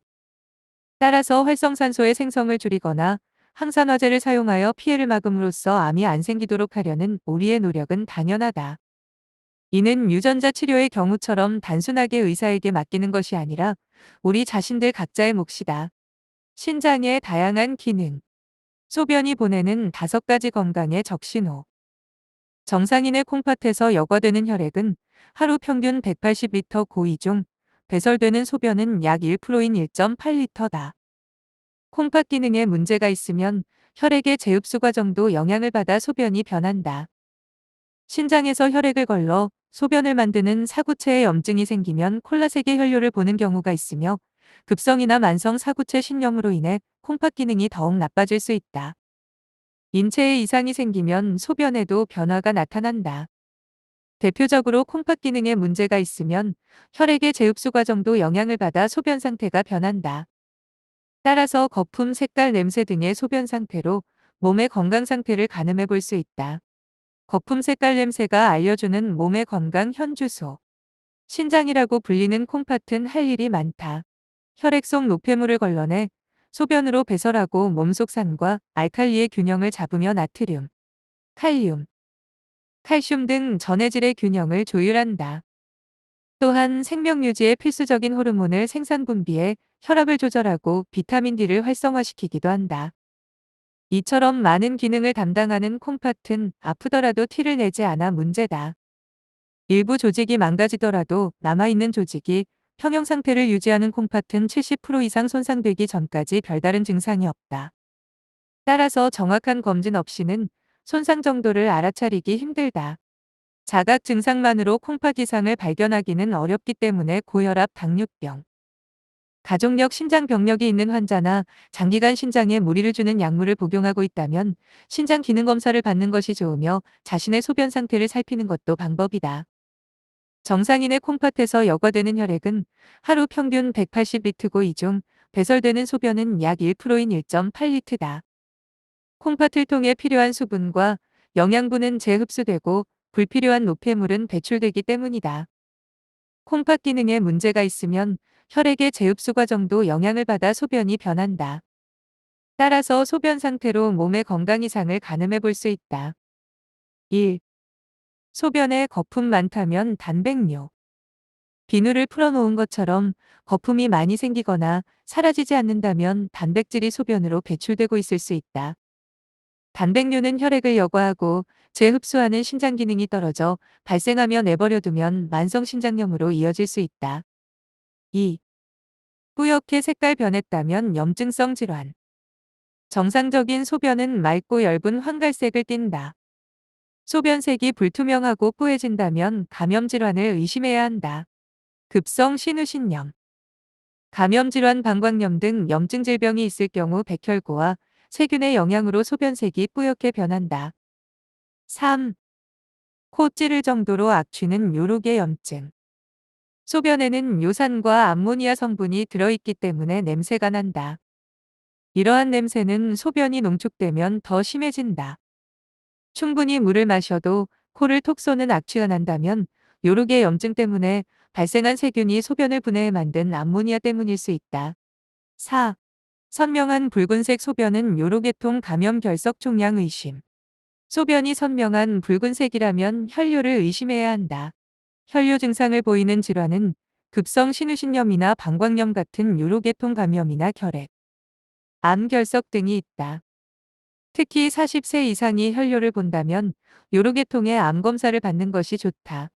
따라서 활성산소의 생성을 줄이거나 항산화제를 사용하여 피해를 막음으로써 암이 안 생기도록 하려는 우리의 노력은 당연하다. 이는 유전자 치료의 경우처럼 단순하게 의사에게 맡기는 것이 아니라 우리 자신들 각자의 몫이다. 신장의 다양한 기능. 소변이 보내는 5가지 건강의 적신호. 정상인의 콩팥에서 여과되는 혈액은 하루 평균 180리터 고이 중 배설되는 소변은 약 1%인 1.8리터다. 콩팥 기능에 문제가 있으면 혈액의 제흡수 과정도 영향을 받아 소변이 변한다. 신장에서 혈액을 걸러 소변을 만드는 사구체에 염증이 생기면 콜라색의 혈뇨를 보는 경우가 있으며 급성이나 만성 사구체 신염으로 인해 콩팥 기능이 더욱 나빠질 수 있다. 인체에 이상이 생기면 소변에도 변화가 나타난다. 대표적으로 콩팥 기능에 문제가 있으면 혈액의 제흡수 과정도 영향을 받아 소변 상태가 변한다. 따라서 거품, 색깔, 냄새 등의 소변 상태로 몸의 건강 상태를 가늠해 볼 수 있다. 거품, 색깔, 냄새가 알려주는 몸의 건강 현주소. 신장이라고 불리는 콩팥은 할 일이 많다. 혈액 속 노폐물을 걸러내 소변으로 배설하고 몸속 산과 알칼리의 균형을 잡으며 나트륨, 칼륨, 칼슘 등 전해질의 균형을 조율한다. 또한 생명 유지에 필수적인 호르몬을 생산 분비해 혈압을 조절하고 비타민 D를 활성화시키기도 한다. 이처럼 많은 기능을 담당하는 콩팥은 아프더라도 티를 내지 않아 문제다. 일부 조직이 망가지더라도 남아있는 조직이 평형 상태를 유지하는 콩팥은 70% 이상 손상되기 전까지 별다른 증상이 없다. 따라서 정확한 검진 없이는 손상 정도를 알아차리기 힘들다. 자각 증상만으로 콩팥 이상을 발견하기는 어렵기 때문에 고혈압, 당뇨병, 가족력 신장병력이 있는 환자나 장기간 신장에 무리를 주는 약물을 복용하고 있다면 신장 기능 검사를 받는 것이 좋으며 자신의 소변 상태를 살피는 것도 방법이다. 정상인의 콩팥에서 여과되는 혈액은 하루 평균 180리터고 이 중 배설되는 소변은 약 1%인 1.8리터다. 콩팥을 통해 필요한 수분과 영양분은 재흡수되고 불필요한 노폐물은 배출되기 때문이다. 콩팥 기능에 문제가 있으면 혈액의 재흡수 과정도 영향을 받아 소변이 변한다. 따라서 소변 상태로 몸의 건강 이상을 가늠해 볼 수 있다. 1. 소변에 거품 많다면 단백뇨. 비누를 풀어놓은 것처럼 거품이 많이 생기거나 사라지지 않는다면 단백질이 소변으로 배출되고 있을 수 있다. 단백뇨는 혈액을 여과하고 재흡수하는 신장 기능이 떨어져 발생하며 내버려두면 만성 신장염으로 이어질 수 있다. 2. 뿌옇게 색깔 변했다면 염증성 질환. 정상적인 소변은 맑고 엷은 황갈색을 띈다. 소변색이 불투명하고 뿌얘진다면 감염 질환을 의심해야 한다. 급성 신우신염. 감염질환, 방광염 등 염증 질병이 있을 경우 백혈구와 세균의 영향으로 소변색이 뿌옇게 변한다. 3. 코 찌를 정도로 악취는 요로계 염증. 소변에는 요산과 암모니아 성분이 들어있기 때문에 냄새가 난다. 이러한 냄새는 소변이 농축되면 더 심해진다. 충분히 물을 마셔도 코를 톡 쏘는 악취가 난다면 요로계 염증 때문에 발생한 세균이 소변을 분해해 만든 암모니아 때문일 수 있다. 4. 선명한 붉은색 소변은 요로계통 감염 결석 종양 의심. 소변이 선명한 붉은색이라면 혈뇨를 의심해야 한다. 혈뇨 증상을 보이는 질환은 급성 신우신염이나 방광염 같은 요로계통 감염이나 결핵, 암 결석 등이 있다. 특히 40세 이상이 혈뇨를 본다면 요로계통의 암 검사를 받는 것이 좋다.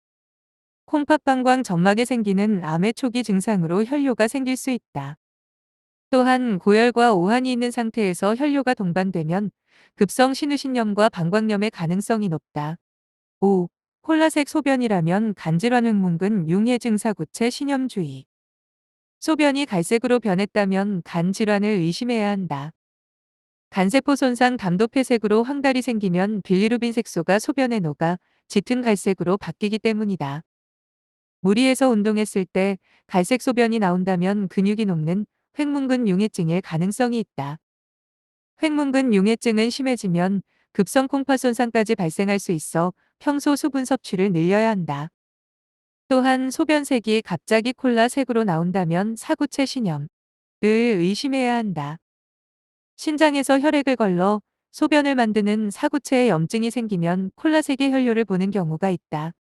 콩팥방광 점막에 생기는 암의 초기 증상으로 혈뇨가 생길 수 있다. 또한 고열과 오한이 있는 상태에서 혈뇨가 동반되면 급성 신우신염과 방광염의 가능성이 높다. 5. 콜라색 소변이라면 간질환 횡문근 융해증 사구체 신염 주의. 소변이 갈색으로 변했다면 간 질환을 의심해야 한다. 간세포 손상 담도 폐색으로 황달이 생기면 빌리루빈 색소가 소변에 녹아 짙은 갈색으로 바뀌기 때문이다. 무리해서 운동했을 때 갈색 소변이 나온다면 근육이 녹는 횡문근 융해증일 가능성이 있다. 횡문근 융해증은 심해지면 급성 콩팥 손상까지 발생할 수 있어 평소 수분 섭취를 늘려야 한다. 또한 소변색이 갑자기 콜라색으로 나온다면 사구체 신염을 의심해야 한다. 신장에서 혈액을 걸러 소변을 만드는 사구체에 염증이 생기면 콜라색의 혈뇨를 보는 경우가 있다.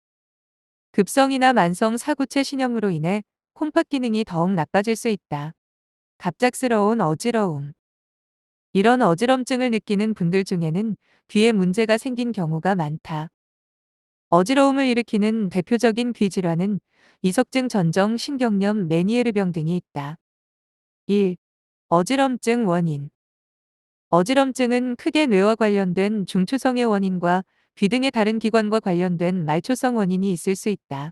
급성이나 만성 사구체 신염으로 인해 콩팥 기능이 더욱 나빠질 수 있다. 갑작스러운 어지러움. 이런 어지럼증을 느끼는 분들 중에는 귀에 문제가 생긴 경우가 많다. 어지러움을 일으키는 대표적인 귀 질환은 이석증 전정 신경염 메니에르병 등이 있다. 1. 어지럼증 원인. 어지럼증은 크게 뇌와 관련된 중추성의 원인과 귀 등의 다른 기관과 관련된 말초성 원인이 있을 수 있다.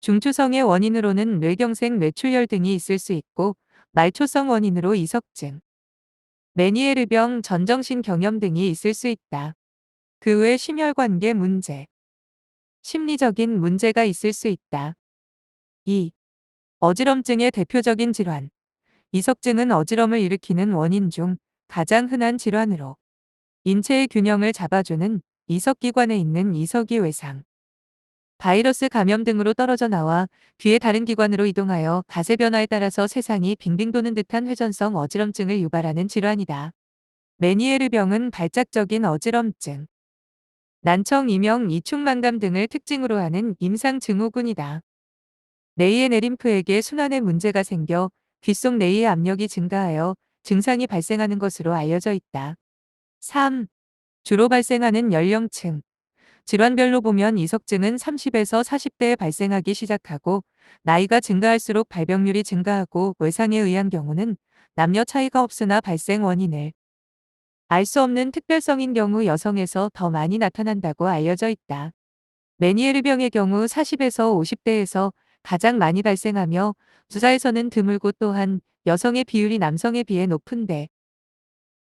중추성의 원인으로는 뇌경색 뇌출혈 등이 있을 수 있고 말초성 원인으로 이석증, 메니에르병, 전정신 경염 등이 있을 수 있다. 그 외 심혈관계 문제, 심리적인 문제가 있을 수 있다. 2. 어지럼증의 대표적인 질환. 이석증은 어지럼을 일으키는 원인 중 가장 흔한 질환으로 인체의 균형을 잡아주는 이석기관에 있는 이석이 외상, 바이러스 감염 등으로 떨어져 나와 귀의 다른 기관으로 이동하여 가세 변화에 따라서 세상이 빙빙 도는 듯한 회전성 어지럼증을 유발하는 질환이다. 메니에르병은 발작적인 어지럼증, 난청, 이명, 이충만감 등을 특징으로 하는 임상 증후군이다. 뇌의 내림프에게 순환에 문제가 생겨 귓속 뇌의 압력이 증가하여 증상이 발생하는 것으로 알려져 있다. 3. 주로 발생하는 연령층. 질환별로 보면 이석증은 30에서 40대에 발생하기 시작하고 나이가 증가할수록 발병률이 증가하고 외상에 의한 경우는 남녀 차이가 없으나 발생 원인을 알 수 없는 특별성인 경우 여성에서 더 많이 나타난다고 알려져 있다. 메니에르병의 경우 40에서 50대에서 가장 많이 발생하며 주사에서는 드물고 또한 여성의 비율이 남성에 비해 높은데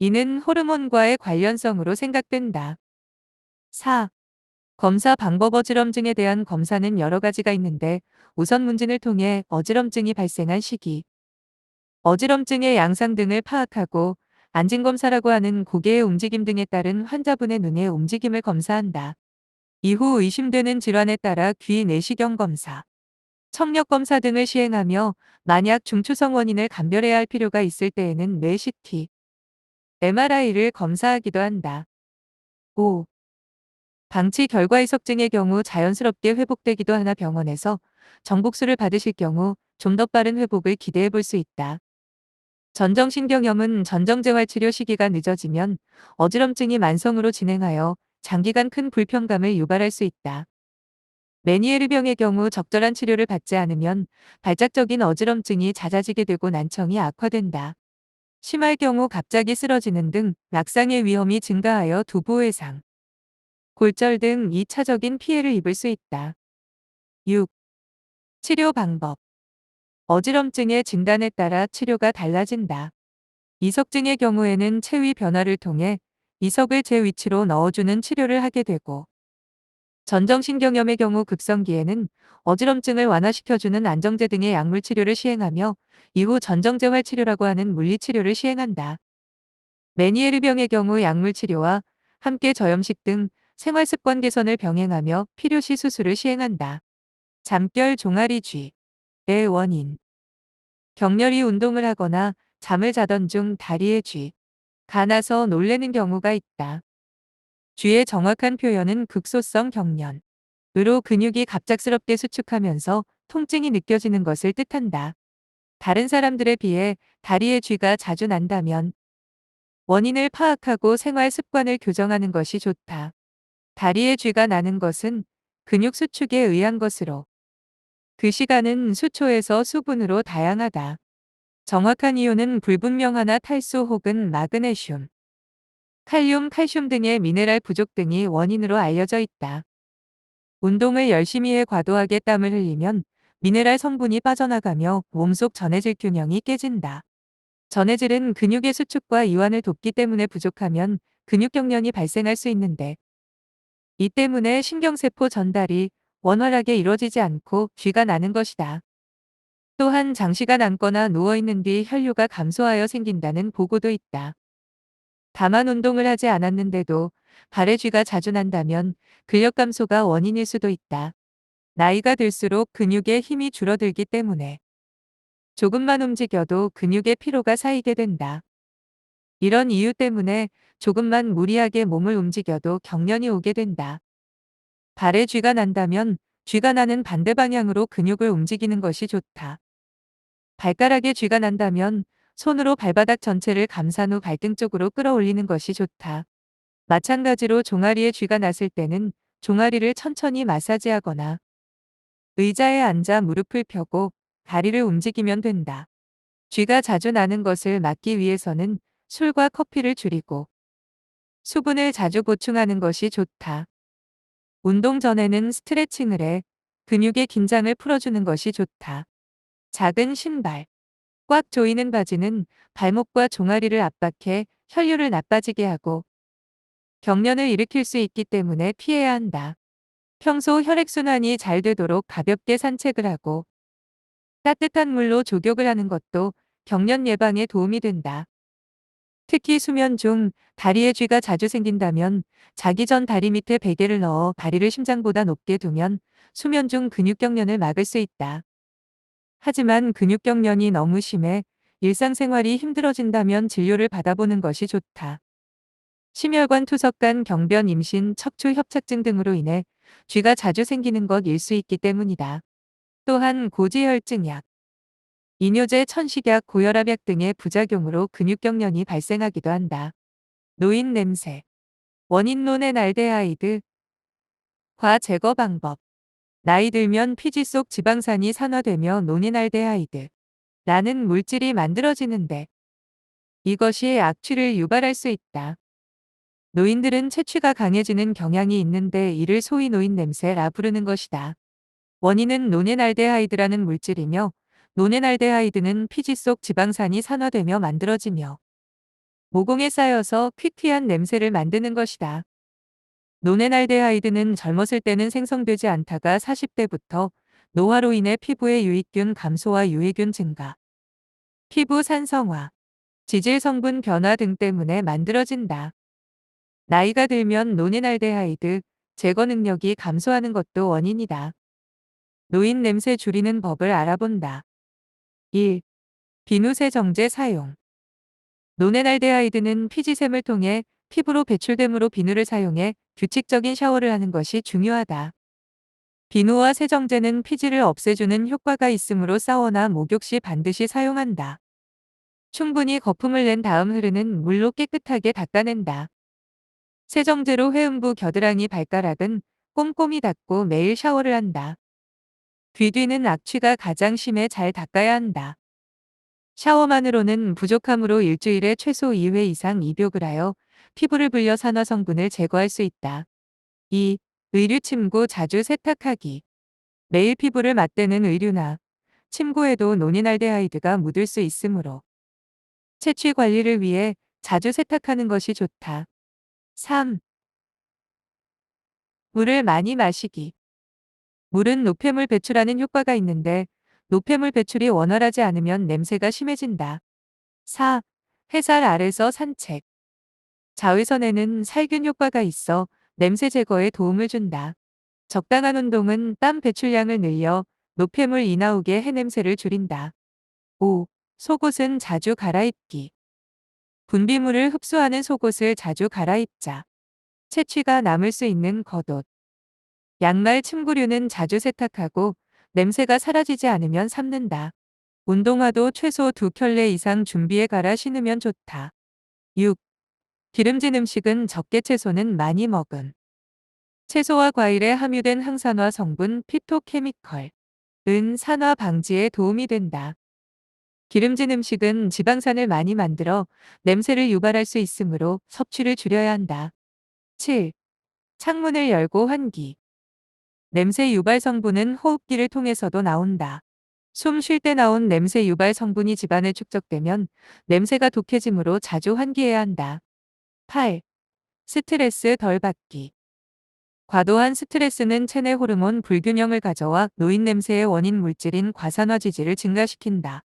이는 호르몬과의 관련성으로 생각된다. 4. 검사 방법. 어지럼증에 대한 검사는 여러 가지가 있는데 우선 문진을 통해 어지럼증이 발생한 시기, 어지럼증의 양상 등을 파악하고 안진검사라고 하는 고개의 움직임 등에 따른 환자분의 눈의 움직임을 검사한다. 이후 의심되는 질환에 따라 귀 내시경 검사, 청력 검사 등을 시행하며 만약 중추성 원인을 감별해야 할 필요가 있을 때에는 뇌 CT, MRI를 검사하기도 한다. 5. 방치 결과 이석증의 경우 자연스럽게 회복되기도 하나 병원에서 정복수를 받으실 경우 좀 더 빠른 회복을 기대해 볼 수 있다. 전정신경염은 전정재활치료 시기가 늦어지면 어지럼증이 만성으로 진행하여 장기간 큰 불편감을 유발할 수 있다. 메니에르병의 경우 적절한 치료를 받지 않으면 발작적인 어지럼증이 잦아지게 되고 난청이 악화된다. 심할 경우 갑자기 쓰러지는 등 낙상의 위험이 증가하여 두부외상, 골절 등 2차적인 피해를 입을 수 있다. 6. 치료 방법. 어지럼증의 진단에 따라 치료가 달라진다. 이석증의 경우에는 체위 변화를 통해 이석을 제 위치로 넣어주는 치료를 하게 되고, 전정신경염의 경우 급성기에는 어지럼증을 완화시켜주는 안정제 등의 약물 치료를 시행하며 이후 전정재활 치료라고 하는 물리치료를 시행한다. 메니에르병의 경우 약물 치료와 함께 저염식 등 생활습관 개선을 병행하며 필요시 수술을 시행한다. 잠결 종아리쥐의 원인. 격렬히 운동을 하거나 잠을 자던 중 다리에 쥐가 나서 놀래는 경우가 있다. 쥐의 정확한 표현은 극소성 경련으로 근육이 갑작스럽게 수축하면서 통증이 느껴지는 것을 뜻한다. 다른 사람들에 비해 다리에 쥐가 자주 난다면 원인을 파악하고 생활 습관을 교정하는 것이 좋다. 다리에 쥐가 나는 것은 근육 수축에 의한 것으로 그 시간은 수초에서 수분으로 다양하다. 정확한 이유는 불분명하나 탈수 혹은 마그네슘, 칼륨, 칼슘 등의 미네랄 부족 등이 원인으로 알려져 있다. 운동을 열심히 해 과도하게 땀을 흘리면 미네랄 성분이 빠져나가며 몸속 전해질 균형이 깨진다. 전해질은 근육의 수축과 이완을 돕기 때문에 부족하면 근육경련이 발생할 수 있는데, 이 때문에 신경세포 전달이 원활하게 이루어지지 않고 쥐가 나는 것이다. 또한 장시간 앉거나 누워있는 뒤 혈류가 감소하여 생긴다는 보고도 있다. 다만 운동을 하지 않았는데도 발에 쥐가 자주 난다면 근력 감소가 원인일 수도 있다. 나이가 들수록 근육의 힘이 줄어들기 때문에 조금만 움직여도 근육의 피로가 쌓이게 된다. 이런 이유 때문에 조금만 무리하게 몸을 움직여도 경련이 오게 된다. 발에 쥐가 난다면 쥐가 나는 반대 방향으로 근육을 움직이는 것이 좋다. 발가락에 쥐가 난다면 손으로 발바닥 전체를 감싼 후 발등 쪽으로 끌어올리는 것이 좋다. 마찬가지로 종아리에 쥐가 났을 때는 종아리를 천천히 마사지하거나 의자에 앉아 무릎을 펴고 다리를 움직이면 된다. 쥐가 자주 나는 것을 막기 위해서는 술과 커피를 줄이고 수분을 자주 보충하는 것이 좋다. 운동 전에는 스트레칭을 해 근육의 긴장을 풀어주는 것이 좋다. 작은 신발, 꽉 조이는 바지는 발목과 종아리를 압박해 혈류를 나빠지게 하고 경련을 일으킬 수 있기 때문에 피해야 한다. 평소 혈액순환이 잘 되도록 가볍게 산책을 하고 따뜻한 물로 족욕을 하는 것도 경련 예방에 도움이 된다. 특히 수면 중 다리에 쥐가 자주 생긴다면 자기 전 다리 밑에 베개를 넣어 다리를 심장보다 높게 두면 수면 중 근육경련을 막을 수 있다. 하지만 근육경련이 너무 심해 일상생활이 힘들어진다면 진료를 받아보는 것이 좋다. 심혈관 투석간 경변 임신 척추 협착증 등으로 인해 쥐가 자주 생기는 것일 수 있기 때문이다. 또한 고지혈증약, 이뇨제, 천식약, 고혈압약 등의 부작용으로 근육경련이 발생하기도 한다. 노인 냄새, 원인 노넨알데하이드, 과 제거 방법. 나이 들면 피지 속 지방산이 산화되며 노닌알데하이드 라는 물질이 만들어지는데, 이것이 악취를 유발할 수 있다. 노인들은 체취가 강해지는 경향이 있는데 이를 소위 노인 냄새라 부르는 것이다. 원인은 노넨알데하이드라는 물질이며, 노넨알데하이드는 피지 속 지방산이 산화되며 만들어지며 모공에 쌓여서 퀴퀴한 냄새를 만드는 것이다. 노넨알데하이드는 젊었을 때는 생성되지 않다가 40대부터 노화로 인해 피부의 유익균 감소와 유해균 증가, 피부 산성화, 지질 성분 변화 등 때문에 만들어진다. 나이가 들면 노넨알데하이드 제거 능력이 감소하는 것도 원인이다. 노인 냄새 줄이는 법을 알아본다. 1. 비누 세정제 사용. 노넨알데하이드는 피지샘을 통해 피부로 배출되므로 비누를 사용해 규칙적인 샤워를 하는 것이 중요하다. 비누와 세정제는 피지를 없애주는 효과가 있으므로 샤워나 목욕 시 반드시 사용한다. 충분히 거품을 낸 다음 흐르는 물로 깨끗하게 닦아낸다. 세정제로 회음부 겨드랑이 발가락은 꼼꼼히 닦고 매일 샤워를 한다. 귀 뒤는 악취가 가장 심해 잘 닦아야 한다. 샤워만으로는 부족하므로 일주일에 최소 2회 이상 입욕을 하여 피부를 불려 산화 성분을 제거할 수 있다. 2. 의류 침구 자주 세탁하기. 매일 피부를 맞대는 의류나 침구에도 노닌알데하이드가 묻을 수 있으므로 채취 관리를 위해 자주 세탁하는 것이 좋다. 3. 물을 많이 마시기. 물은 노폐물 배출하는 효과가 있는데 노폐물 배출이 원활하지 않으면 냄새가 심해진다. 4. 햇살 아래서 산책. 자외선에는 살균 효과가 있어 냄새 제거에 도움을 준다. 적당한 운동은 땀 배출량을 늘려 노폐물 이나오게 해냄새를 줄인다. 5. 속옷은 자주 갈아입기. 분비물을 흡수하는 속옷을 자주 갈아입자. 채취가 남을 수 있는 겉옷. 양말, 침구류는 자주 세탁하고 냄새가 사라지지 않으면 삶는다. 운동화도 최소 2켤레 이상 준비해 갈아 신으면 좋다. 6. 기름진 음식은 적게 채소는 많이 먹음. 채소와 과일에 함유된 항산화 성분 피토케미컬 은 산화 방지에 도움이 된다. 기름진 음식은 지방산을 많이 만들어 냄새를 유발할 수 있으므로 섭취를 줄여야 한다. 7. 창문을 열고 환기. 냄새 유발 성분은 호흡기를 통해서도 나온다. 숨 쉴 때 나온 냄새 유발 성분이 집안에 축적되면 냄새가 독해지므로 자주 환기해야 한다. 8. 스트레스 덜 받기. 과도한 스트레스는 체내 호르몬 불균형을 가져와 노인 냄새의 원인 물질인 과산화지질을 증가시킨다.